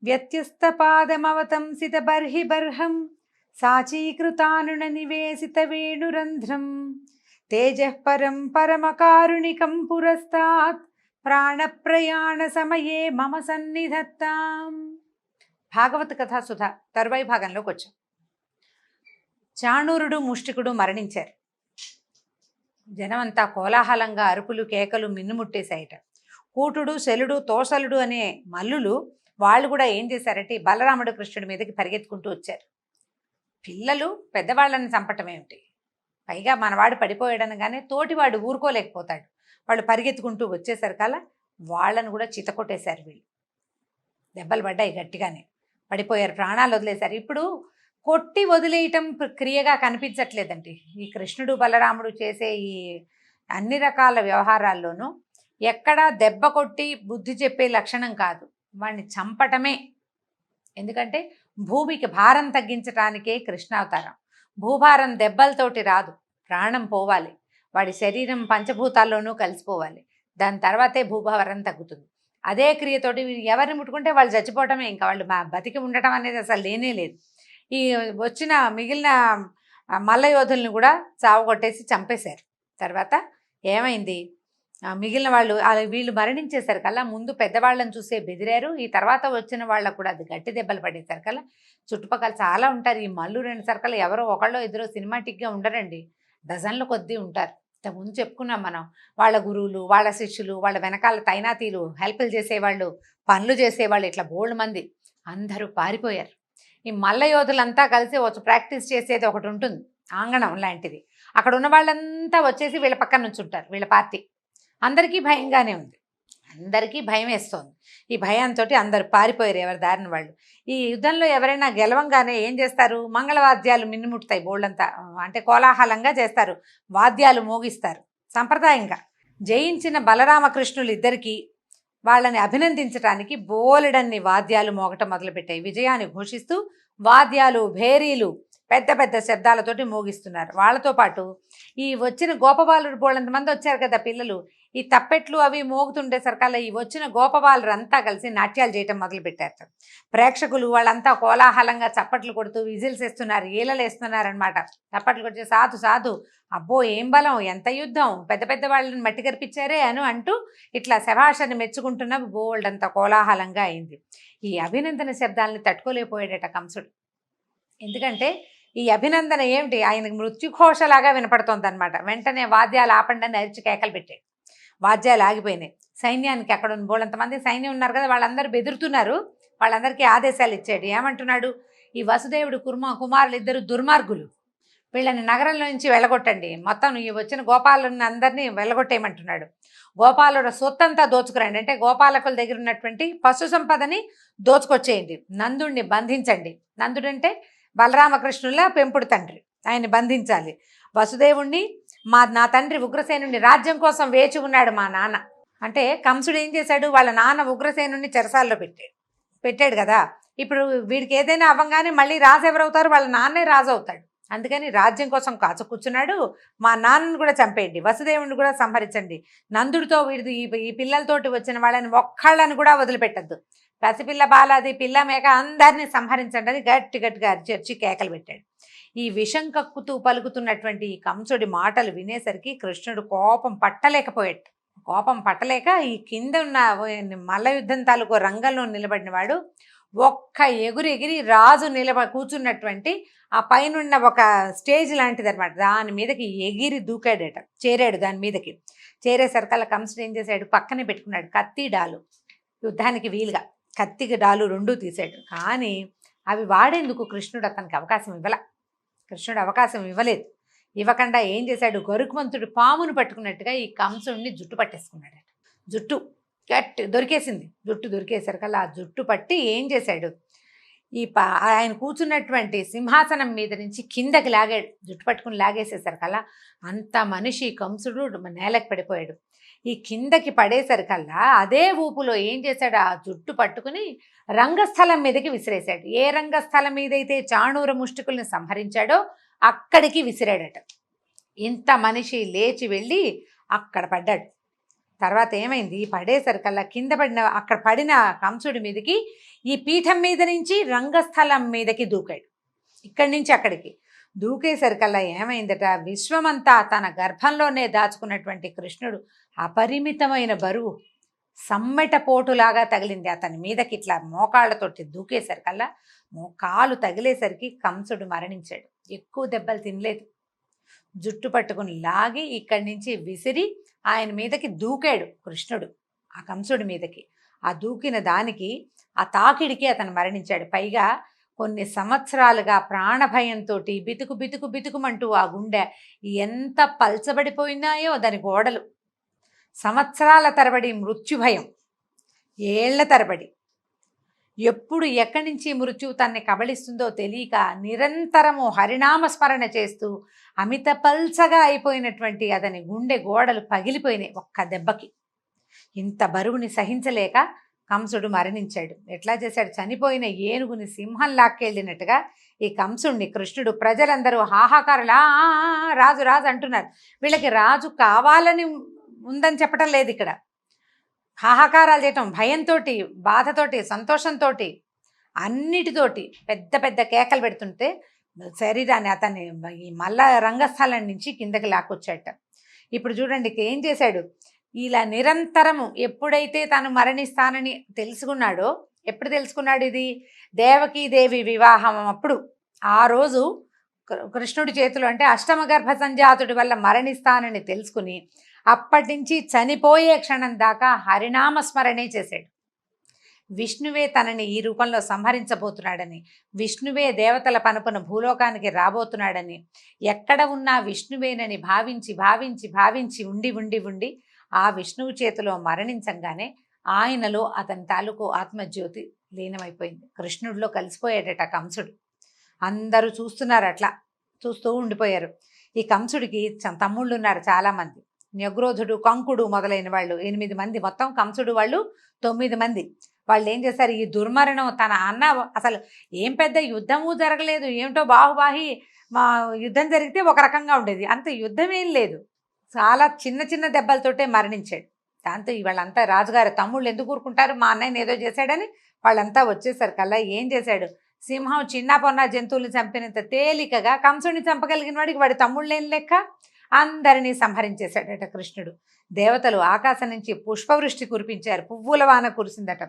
వ్యత్యస్తపాదమవతంసిత బర్హిబర్హం సాచీకృతానున నివేశిత వేణురంధ్రం తేజః పరం పరమకారుణికం పురస్తాత్ ప్రాణప్రయాణ సమయే మమ సన్నిధత్తాం. భాగవత కథా సుధ తరువాయి భాగంలోకి వచ్చాం. చాణూరుడు ముష్టికుడు మరణించారు. జనమంతా కోలాహలంగా అరుపులు కేకలు మిన్నుముట్టేశాయట. కూటుడు శలుడు తోసలుడు అనే మల్లులు వాళ్ళు కూడా ఏం చేశారంటే బలరాముడు కృష్ణుడి మీదకి పరిగెత్తుకుంటూ వచ్చారు. పిల్లలు పెద్దవాళ్ళని చంపటం ఏమిటి, పైగా మనవాడు పడిపోయాడనగానే తోటివాడు ఊరుకోలేకపోతాడు. వాళ్ళు పరిగెత్తుకుంటూ వచ్చేసరికల్లా వాళ్ళను కూడా చితకొట్టేశారు. వీళ్ళు దెబ్బలు పడ్డాయి, గట్టిగానే పడిపోయారు, ప్రాణాలు వదిలేశారు. ఇప్పుడు కొట్టి వదిలేయటం క్రియగా కనిపించట్లేదండి. ఈ కృష్ణుడు బలరాముడు చేసే ఈ అన్ని రకాల వ్యవహారాల్లోనూ ఎక్కడా దెబ్బ కొట్టి బుద్ధి చెప్పే లక్షణం కాదు, వాడిని చంపటమే. ఎందుకంటే భూమికి భారం తగ్గించటానికే కృష్ణావతారం. భూభారం దెబ్బలతోటి రాదు, ప్రాణం పోవాలి, వాడి శరీరం పంచభూతాల్లోనూ కలిసిపోవాలి, దాని తర్వాతే భూభారం తగ్గుతుంది. అదే క్రియతోటి ఎవరిని ముట్టుకుంటే వాళ్ళు చచ్చిపోవటమే, ఇంకా వాళ్ళు బతికి ఉండటం అనేది అసలు లేనే లేదు. ఈ వచ్చిన మిగిలిన మల్లయోధుల్ని కూడా చావగొట్టేసి చంపేశారు. తర్వాత ఏమైంది, మిగిలిన వాళ్ళు వీళ్ళు మరణించేశారు కల్లా ముందు పెద్దవాళ్ళని చూసే బెదిరారు. ఈ తర్వాత వచ్చిన వాళ్ళకు కూడా అది గట్టి దెబ్బలు పడేశారు కల్లా చుట్టుపక్కల చాలా ఉంటారు. ఈ మల్లు రెండు సర్కల్ ఎవరో ఒకళ్ళో ఇద్దరు సినిమాటిక్గా ఉండరండి, డజన్ల కొద్దీ ఉంటారు. ముందు చెప్పుకున్నాం మనం, వాళ్ళ గురువులు, వాళ్ళ శిష్యులు, వాళ్ళ వెనకాల తైనాతీలు, హెల్ప్లు చేసేవాళ్ళు, పనులు చేసేవాళ్ళు, ఇట్లా బోల్డ్ మంది అందరూ పారిపోయారు. ఈ మల్ల యోధులంతా కలిసి వచ్చి ప్రాక్టీస్ చేసేది ఒకటి ఉంటుంది, ఆంగణం లాంటిది. అక్కడ ఉన్న వాళ్ళంతా వచ్చేసి వీళ్ళ పక్కన నుంచి ఉంటారు. వీళ్ళ పార్టీ అందరికీ భయంగానే ఉంది, అందరికీ భయం వేస్తోంది. ఈ భయంతో అందరు పారిపోయారు ఎవరి దారిన వాళ్ళు. ఈ యుద్ధంలో ఎవరైనా గెలవంగానే ఏం చేస్తారు, మంగళవాద్యాలు మిన్నుముట్టుతాయి, బోళ్ళంతా అంటే కోలాహలంగా చేస్తారు, వాద్యాలు మోగిస్తారు సంప్రదాయంగా. జయించిన బలరామకృష్ణులు ఇద్దరికీ వాళ్ళని అభినందించడానికి బోలెడన్ని వాద్యాలు మోగటం మొదలుపెట్టాయి. విజయాన్ని ఘోషిస్తూ వాద్యాలు భేరీలు పెద్ద పెద్ద శబ్దాలతోటి మోగిస్తున్నారు. వాళ్ళతో పాటు ఈ వచ్చిన గోపబాలుడు బోళ్ళంతమంది వచ్చారు కదా పిల్లలు, ఈ తప్పెట్లు అవి మోగుతుండే సరికల్లా ఈ వచ్చిన గోపబాలురంతా కలిసి నాట్యాలు చేయటం మొదలుపెట్టారు. ప్రేక్షకులు వాళ్ళంతా కోలాహలంగా చప్పట్లు కొడుతూ విజిల్స్ వేస్తున్నారు, ఈలలు వేస్తున్నారనమాట. చప్పట్లు కొట్టి సాధు సాధు, అబ్బో ఏం బలం, ఎంత యుద్ధం, పెద్ద పెద్ద వాళ్ళని మట్టి కనిపించారే అంటూ ఇట్లా శభాషని మెచ్చుకుంటున్న బోల్డ్ అంత కోలాహలంగా అయింది. ఈ అభినందన శబ్దాలని తట్టుకోలేకపోయాడట కంసుడు. ఎందుకంటే ఈ అభినందన ఏమిటి, ఆయనకు మృత్యుఘోషలాగా వినపడుతోంది అనమాట. వెంటనే వాద్యాలు ఆపండి అని అరిచి కేకలు పెట్టాడు. వాద్యాలు ఆగిపోయినాయి. సైన్యానికి అక్కడ ఉన్న బోళ్ళంతమంది సైన్యం ఉన్నారు కదా, వాళ్ళందరూ బెదురుతున్నారు. వాళ్ళందరికీ ఆదేశాలు ఇచ్చాడు. ఏమంటున్నాడు, ఈ వసుదేవుడు కుమారులు ఇద్దరు దుర్మార్గులు, వీళ్ళని నగరంలో నుంచి వెళ్ళగొట్టండి, మొత్తం ఈ వచ్చిన గోపాలను అందరినీ వెళ్ళగొట్టేయమంటున్నాడు. గోపాలుడు సొత్తంతా దోచుకురండి, అంటే గోపాలకుల దగ్గర ఉన్నటువంటి పశు సంపదని దోచుకొచ్చేయండి, నందుడిని బంధించండి. నందుడంటే బలరామకృష్ణుల పెంపుడు తండ్రి, ఆయన్ని బంధించాలి. వసుదేవుణ్ణి నా తండ్రి ఉగ్రసేనుని రాజ్యం కోసం వేచి ఉన్నాడు మా నాన్న. అంటే కంసుడు ఏం చేశాడు, వాళ్ళ నాన్న ఉగ్రసేనుని చెరసాల్లో పెట్టాడు కదా. ఇప్పుడు వీడికి ఏదైనా అవ్వగానే మళ్ళీ రాజు ఎవరవుతారు, వాళ్ళ నాన్నే రాజు అవుతాడు. అందుకని రాజ్యం కోసం కాచు కూర్చున్నాడు. మా నాన్నని కూడా చంపేయండి, వసుదేవుని కూడా సంహరించండి, నందుడితో వీడి ఈ పిల్లలతోటి వచ్చిన వాళ్ళని ఒక్కళ్ళని కూడా వదిలిపెట్టద్దు, పసిపిల్ల బాలాది పిల్ల మేక అందరినీ సంహరించండి అని గట్టి గట్టిగా అరిచి కేకలు పెట్టాడు. ఈ విషం కక్కుతూ పలుకుతున్నటువంటి ఈ కంసుడి మాటలు వినేసరికి కృష్ణుడు కోపం పట్టలేకపోయాడు. కోపం పట్టలేక ఈ కింద ఉన్న మల్ల యుద్ధం తాలూకు రంగంలో నిలబడిన వాడు ఒక్క ఎగిరి రాజు కూర్చున్నటువంటి ఆ పైనున్న ఒక స్టేజ్ లాంటిది అనమాట, దాని మీదకి ఎగిరి దూకాడట. చేరాడు దాని మీదకి. చేరేసరికల్లా కంసుడు ఏం చేశాడు, పక్కనే పెట్టుకున్నాడు కత్తి డాలు, యుద్ధానికి వీలుగా కత్తికి డాలు రెండూ తీసాడు. కానీ అవి వాడేందుకు కృష్ణుడు అతనికి అవకాశం అవకాశం ఇవ్వలేదు. ఇవ్వకుండా ఏం చేశాడు, గరుకుమంతుడు పామును పట్టుకున్నట్టుగా ఈ కంసుడిని జుట్టు పట్టేసుకున్నాడట. జుట్టు గట్టి దొరికేసింది. జుట్టు దొరికేసరికల్లా ఆ జుట్టు పట్టి ఏం చేశాడు, ఆయన కూర్చున్నటువంటి సింహాసనం మీద నుంచి కిందకి లాగాడు. జుట్టు పట్టుకుని లాగేసేసరికల్లా అంత మనిషి కంసుడు నేలకు పడిపోయాడు. ఈ కిందకి పడేసరికల్లా అదే ఊపులో ఏం చేశాడు, ఆ జుట్టు పట్టుకుని రంగస్థలం మీదకి విసిరేశాడు. ఏ రంగస్థలం మీదైతే చాణూర ముష్టికుల్ని సంహరించాడో అక్కడికి విసిరాడట. ఇంత మనిషి లేచి వెళ్ళి అక్కడ పడ్డాడు. తర్వాత ఏమైంది, పడేసరికల్లా కింద పడిన అక్కడ పడిన కంసుడి మీదకి ఈ పీఠం మీద నుంచి రంగస్థలం మీదకి దూకాడు. ఇక్కడి నుంచి అక్కడికి దూకేసరికల్లా ఏమైందట, విశ్వమంతా తన గర్భంలోనే దాచుకున్నటువంటి కృష్ణుడు అపరిమితమైన బరువు సమ్మెట పోటులాగా తగిలింది అతని మీదకి. ఇట్లా మోకాళ్ళతోటి దూకేసరికల్లా కాలు తగిలేసరికి కంసుడు మరణించాడు. ఎక్కువ దెబ్బలు తినలేదు. జుట్టు పట్టుకుని లాగి ఇక్కడి నుంచి విసిరి ఆయన మీదకి దూకాడు కృష్ణుడు ఆ కంసుడి మీదకి. ఆ దూకిన దానికి ఆ తాకిడికి అతను మరణించాడు. పైగా కొన్ని సంవత్సరాలుగా ప్రాణభయంతో బితుకు బితుకు బితుకుమంటూ ఆ గుండె ఎంత పల్చబడిపోయినాయో దాని గోడలు. సంవత్సరాల తరబడి మృత్యుభయం, ఏళ్ల తరబడి. ఎప్పుడు ఎక్కడి నుంచి మృత్యువు తన్ని కబళిస్తుందో తెలియక నిరంతరము హరినామస్మరణ చేస్తూ అమిత పల్చగా అయిపోయినటువంటి అతని గుండె గోడలు పగిలిపోయినాయి ఒక్క దెబ్బకి. ఇంత బరువుని సహించలేక కంసుడు మరణించాడు. ఎట్లా చేశాడు, చనిపోయిన ఏనుగుని సింహం లాక్కెళ్ళినట్టుగా ఈ కంసుడిని కృష్ణుడు, ప్రజలందరూ హాహాకారులా రాజు రాజు అంటున్నారు. వీళ్ళకి రాజు కావాలని ఉందని చెప్పటం లేదు ఇక్కడ. హాహాకారాలు చేయటం, భయంతో, బాధతోటి, సంతోషంతో, అన్నిటితోటి పెద్ద పెద్ద కేకలు పెడుతుంటే శరీరాన్ని అతన్ని ఈ మల్ల రంగస్థలం నుంచి కిందకి లాక్కొచ్చాట. ఇప్పుడు చూడండి ఏం చేశాడు, ఇలా నిరంతరము ఎప్పుడైతే తను మరణిస్తానని తెలుసుకున్నాడో, ఎప్పుడు తెలుసుకున్నాడు ఇది, దేవకీదేవి వివాహం అప్పుడు. ఆ రోజు కృష్ణుడి చేతిలో అంటే అష్టమ గర్భ సంజాతుడి వల్ల మరణిస్తానని తెలుసుకుని అప్పటి నుంచి చనిపోయే క్షణం దాకా హరినామస్మరణే చేశాడు. విష్ణువే తనని ఈ రూపంలో సంహరించబోతున్నాడని, విష్ణువే దేవతల పనుపున భూలోకానికి రాబోతున్నాడని, ఎక్కడ ఉన్నా విష్ణువేనని భావించి భావించి భావించి ఉండి ఉండి ఉండి ఆ విష్ణువు చేతిలో మరణించంగానే ఆయనలో అతని తాలూకు ఆత్మజ్యోతి లీనమైపోయింది. కృష్ణుడిలో కలిసిపోయాడట కంసుడు. అందరూ చూస్తున్నారు, అట్లా చూస్తూ ఉండిపోయారు. ఈ కంసుడికి తమ్ముళ్ళు ఉన్నారు చాలామంది. న్యగ్రోధుడు, కంకుడు మొదలైన వాళ్ళు 8 మంది, మొత్తం కంసుడు వాళ్ళు 9 మంది. వాళ్ళు ఏం చేశారు, ఈ దుర్మరణం తన అన్న, అసలు ఏం పెద్ద యుద్ధము జరగలేదు, ఏమిటో బాహుబాహి మా యుద్ధం జరిగితే ఒక రకంగా ఉండేది, అంత యుద్ధం ఏం లేదు, చాలా చిన్న చిన్న దెబ్బలతోటే మరణించాడు. దాంతో వాళ్ళంతా రాజుగారు తమ్ముళ్ళు ఎందుకు ఊరుకుంటారు, మా అన్నయ్యని ఏదో చేశాడని వాళ్ళంతా వచ్చేసరికల్లా ఏం చేశాడు, సింహం చిన్న పొన్న జంతువులు చంపినంత తేలికగా కంసుడిని చంపగలిగిన వాడికి వాడి తమ్ముళ్ళేం లెక్క, అందరినీ సంహరించేశాడట కృష్ణుడు. దేవతలు ఆకాశం నుంచి పుష్పవృష్టి కురిపించారు, పువ్వుల వాన కురిసిందట.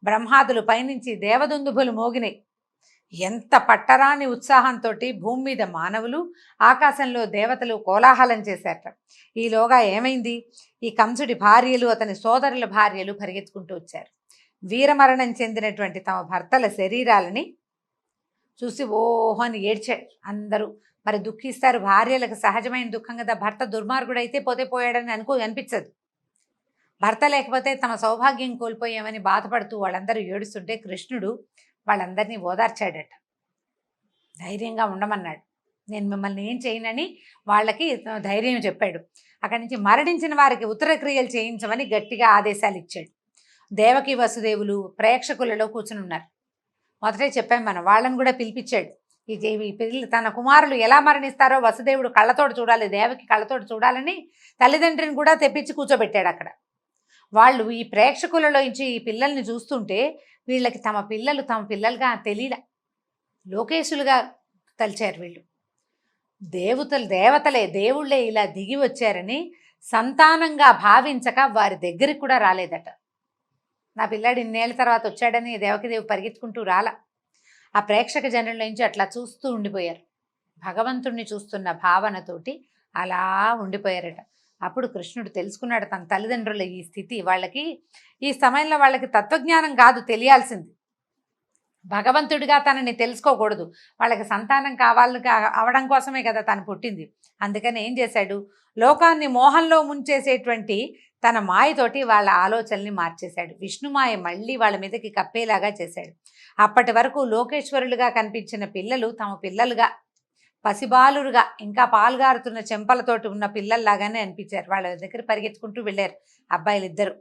బ్రహ్మాదులు పైనుంచి దేవదుందుభులు మోగినాయి. ఎంత పట్టరాని ఉత్సాహంతో భూమి మీద మానవులు, ఆకాశంలో దేవతలు కోలాహలం చేశారట. ఈలోగా ఏమైంది, ఈ కంసుడి భార్యలు, అతని సోదరుల భార్యలు పరిగెత్తుకుంటూ వచ్చారు. వీరమరణం చెందినటువంటి తమ భర్తల శరీరాలని చూసి ఓహో అని ఏడ్చాడు అందరూ. మరి దుఃఖిస్తారు, భార్యలకు సహజమైన దుఃఖం కదా, భర్త దుర్మార్గుడు అయితే పోతే పోయాడని అనిపించదు. భర్త లేకపోతే తమ సౌభాగ్యం కోల్పోయామని బాధపడుతూ వాళ్ళందరూ ఏడుస్తుంటే కృష్ణుడు వాళ్ళందరినీ ఓదార్చాడట. ధైర్యంగా ఉండమన్నాడు, నేను మిమ్మల్ని ఏం చేయనని వాళ్ళకి ధైర్యం చెప్పాడు. అక్కడి నుంచి మరణించిన వారికి ఉత్తరక్రియలు చేయించమని గట్టిగా ఆదేశాలు ఇచ్చాడు. దేవకి వసుదేవులు ప్రేక్షకులలో కూర్చుని ఉన్నారు. మొదటే చెప్పాం మనం, వాళ్ళని కూడా పిలిపించాడు. ఈ పిల్లలు తన కుమారులు ఎలా మరణిస్తారో వసుదేవుడు కళ్ళతోడు చూడాలి, దేవకి కళ్ళతోడు చూడాలని తల్లిదండ్రిని కూడా తెప్పించి కూర్చోబెట్టాడు అక్కడ. వాళ్ళు ఈ ప్రేక్షకులలో నుంచి ఈ పిల్లల్ని చూస్తుంటే వీళ్ళకి తమ పిల్లలుగా తెలియలే, లోకేశులుగా తలిచారు వీళ్ళు. దేవతలే దేవుళ్ళే ఇలా దిగి వచ్చారని సంతానంగా భావించక వారి దగ్గరికి కూడా రాలేదట. నా పిల్లాడు ఇన్నేళ్ళ తర్వాత వచ్చాడని దేవకిదేవి పరిగెత్తుకుంటూ రాల. ఆ ప్రేక్షక జనుల నుంచి అట్లా చూస్తూ ఉండిపోయారు, భగవంతుణ్ణి చూస్తున్న భావనతోటి అలా ఉండిపోయారట. అప్పుడు కృష్ణుడు తెలుసుకున్నాడు తన తల్లిదండ్రుల ఈ స్థితి. వాళ్ళకి ఈ సమయంలో వాళ్ళకి తత్వజ్ఞానం కాదు తెలియాల్సింది, భగవంతుడిగా తనని తెలుసుకోకూడదు, వాళ్ళకి సంతానం అవడం కోసమే కదా తను పుట్టింది. అందుకని ఏం చేశాడు, లోకాన్ని మోహంలో ముంచేసేటువంటి తన మాయతోటి వాళ్ళ ఆలోచనల్ని మార్చేశాడు. విష్ణుమాయ మళ్ళీ వాళ్ళ మీదకి కప్పేలాగా చేశాడు. అప్పటి వరకు లోకేశ్వరులుగా కనిపించిన పిల్లలు తమ పిల్లలుగా, పసిబాలురుగా, ఇంకా పాల్గారుతున్న చెంపలతోటి ఉన్న పిల్లల్లాగానే అనిపించారు. వాళ్ళ దగ్గర పరిగెత్తుకుంటూ వెళ్ళారు అబ్బాయిలు ఇద్దరు.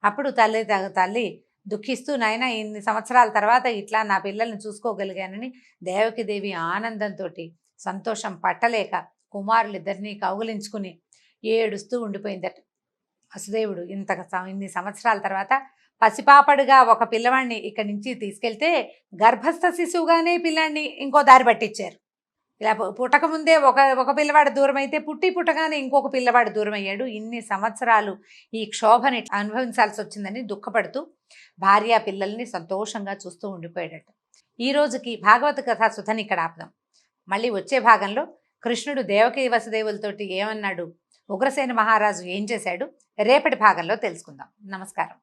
అప్పుడు తల్లి దుఃఖిస్తూ, నాయన ఇన్ని సంవత్సరాల తర్వాత ఇట్లా నా పిల్లల్ని చూసుకోగలిగానని దేవకిదేవి ఆనందంతో సంతోషం పట్టలేక కుమారులిద్దరినీ కౌగిలించుకుని ఏడుస్తూ ఉండిపోయిందట. వసుదేవుడు ఇన్ని సంవత్సరాల తర్వాత పసిపాపడుగా ఒక పిల్లవాడిని ఇక్కడి నుంచి తీసుకెళ్తే గర్భస్థ శిశువుగానే పిల్లాడిని ఇంకో దారి పట్టించారు. ఇలా పుట్టక ముందే ఒక పిల్లవాడు దూరం అయితే పుట్టగానే ఇంకొక పిల్లవాడు దూరం అయ్యాడు. ఇన్ని సంవత్సరాలు ఈ క్షోభని అనుభవించాల్సి వచ్చిందని దుఃఖపడుతూ భార్య పిల్లల్ని సంతోషంగా చూస్తూ ఉండిపోయాడట. ఈ రోజుకి భాగవత కథా సుధని ఇక్కడ ఆపుదాం. మళ్ళీ వచ్చే భాగంలో కృష్ణుడు దేవకీ వసుదేవులతోటి ఏమన్నాడు, ఉగ్రసేన మహారాజు ఏం చేశాడు, రేపటి భాగంలో తెలుసుకుందాం. నమస్కారం.